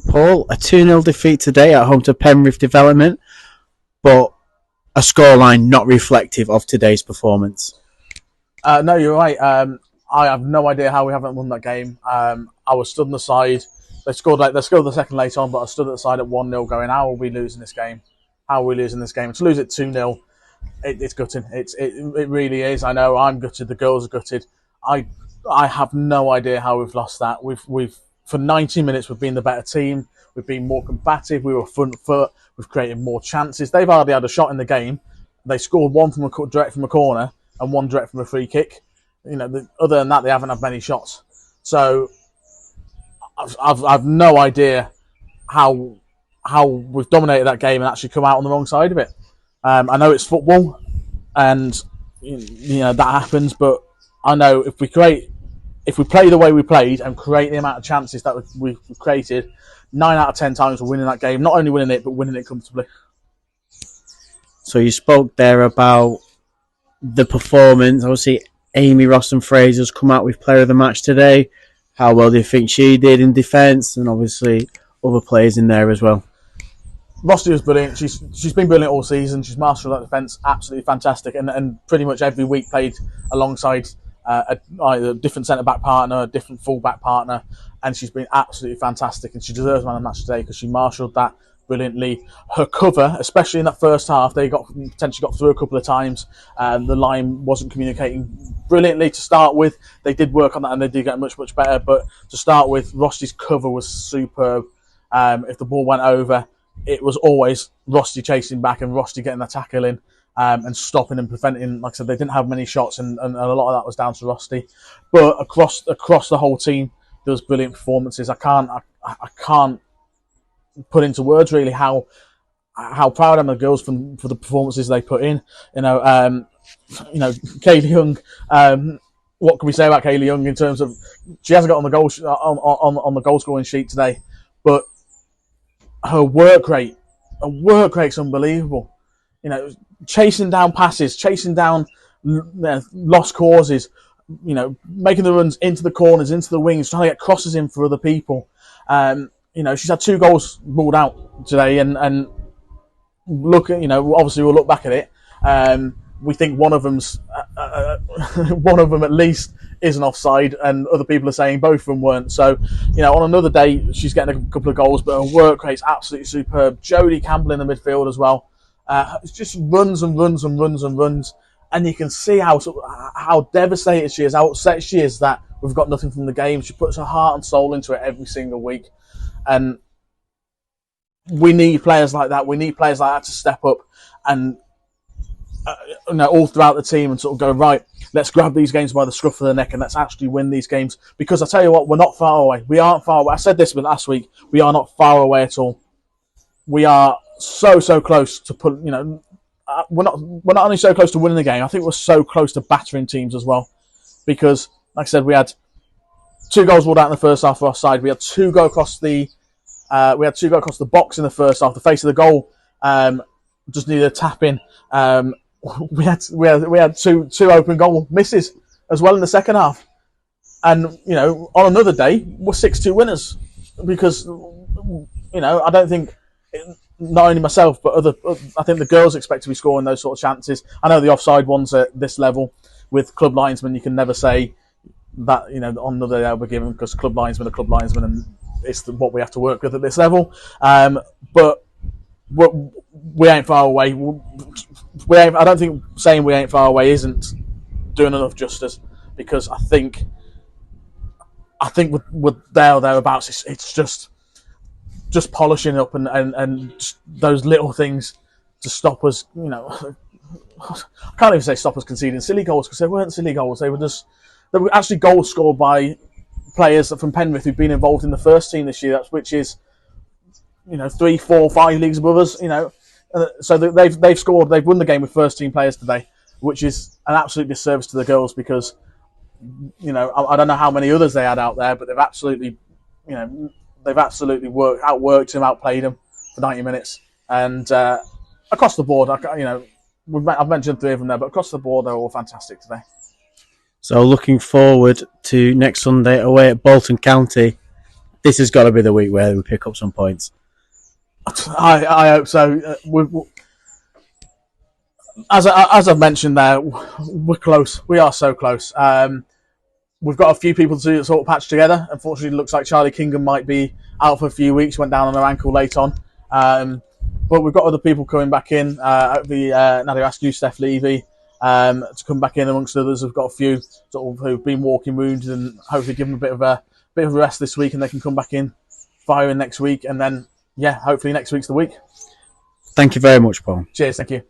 Paul, a 2-0 defeat today at home to Penrith Development, but a scoreline not reflective of today's performance. No, you're right. I have no idea how we haven't won that game. I was stood on the side. They scored the second late on, but I stood at the side at 1-0 going, how are we losing this game? How are we losing this game? To lose it 2-0, it's gutting. It really is. I know I'm gutted. The girls are gutted. I have no idea how we've lost that. We've for 90 minutes we've been the better team. We've been more combative. We were front foot. We've created more chances. They've hardly had a shot in the game. They scored one direct from a corner and one direct from a free kick. Other than that, they haven't had many shots. So I've no idea how we've dominated that game and actually come out on the wrong side of it. I know it's football, and that happens. But I know if we play the way we played and create the amount of chances that we've created, 9 out of 10 times we're winning that game. Not only winning it, but winning it comfortably. So you spoke there about the performance. Obviously, Amy Roston-Fraser's come out with Player of the Match today. How well do you think she did in defence? And obviously other players in there as well. Rosty was brilliant. She's been brilliant all season. She's mastered that defence, absolutely fantastic, and pretty much every week played alongside a different centre-back partner, a different full-back partner, and she's been absolutely fantastic, and she deserves man of the match today because she marshalled that brilliantly. Her cover, especially in that first half, they potentially got through a couple of times. The line wasn't communicating brilliantly to start with. They did work on that and they did get much, much better. But to start with, Rosty's cover was superb. If the ball went over, it was always Rosty chasing back and Rosty getting the tackle in and stopping and preventing. Like I said, they didn't have many shots and a lot of that was down to Rosty. But across the whole team, there was brilliant performances. I can't put into words really how proud I am of the girls for the performances they put in. 𝗕𝗓𝘂𝗓𝘗 Young. What can we say about 𝗕𝗓𝘂𝗓𝘂 Young in terms of she hasn't got on the goal on the goal scoring sheet today, but her work rate's unbelievable. Chasing down passes, chasing down lost causes. Making the runs into the corners, into the wings, trying to get crosses in for other people. She's had 2 goals ruled out today, and obviously we'll look back at it. We think one of them at least is an offside, and other people are saying both of them weren't. So, on another day, she's getting a couple of goals, but her work rate's absolutely superb. Jodie Campbell in the midfield as well. It's just runs and runs and runs and runs. And you can see how devastated she is, how upset she is that we've got nothing from the game. She puts her heart and soul into it every single week. And we need players like that. We need players like that to step up and all throughout the team and sort of go, right, let's grab these games by the scruff of the neck and let's actually win these games. Because I tell you what, we're not far away. We aren't far away. I said this last week. We are not far away at all. We are so close to put, we're not only so close to winning the game, I think we're so close to battering teams as well. Because, like I said, we had 2 goals ruled out in the first half for our side. We had 2 go across the box in the first half. The face of the goal just needed a tap in. We had two open goal misses as well in the second half. And on another day, we're 6-2 winners because I don't think. Not only myself, but I think the girls expect to be scoring those sort of chances. I know the offside ones at this level with club linesmen, you can never say that, on another day they'll be given because club linesmen are club linesmen and it's what we have to work with at this level. But we ain't far away. I don't think saying we ain't far away isn't doing enough justice because I think with there or thereabouts, it's just polishing up and those little things to stop us, I can't even say stop us conceding silly goals because they weren't silly goals. They were actually goals scored by players from Penrith who've been involved in the first team this year, which is, 3, 4, 5 leagues above us, So they've scored, they've won the game with first team players today, which is an absolute disservice to the girls because, I don't know how many others they had out there, but they've absolutely outworked him, outplayed him for 90 minutes. And across the board, I've mentioned 3 of them there, but across the board, they're all fantastic today. So looking forward to next Sunday away at Bolton County. this has got to be the week where we pick up some points. I hope so. As I've mentioned there, we're close. We are so close. We've got a few people to sort of patch together. Unfortunately, it looks like 𝗕𝗓𝗓𝗓𝗓 might be out for a few weeks. Went down on her ankle late on. But we've got other people coming back in. The 𝗕𝗓𝗓𝗓𝗓 to come back in amongst others. We've got a few sort of who've been walking wounded, and hopefully give them a bit of a rest this week, and they can come back in firing next week. And then, yeah, hopefully next week's the week. Thank you very much, Paul. Cheers. Thank you.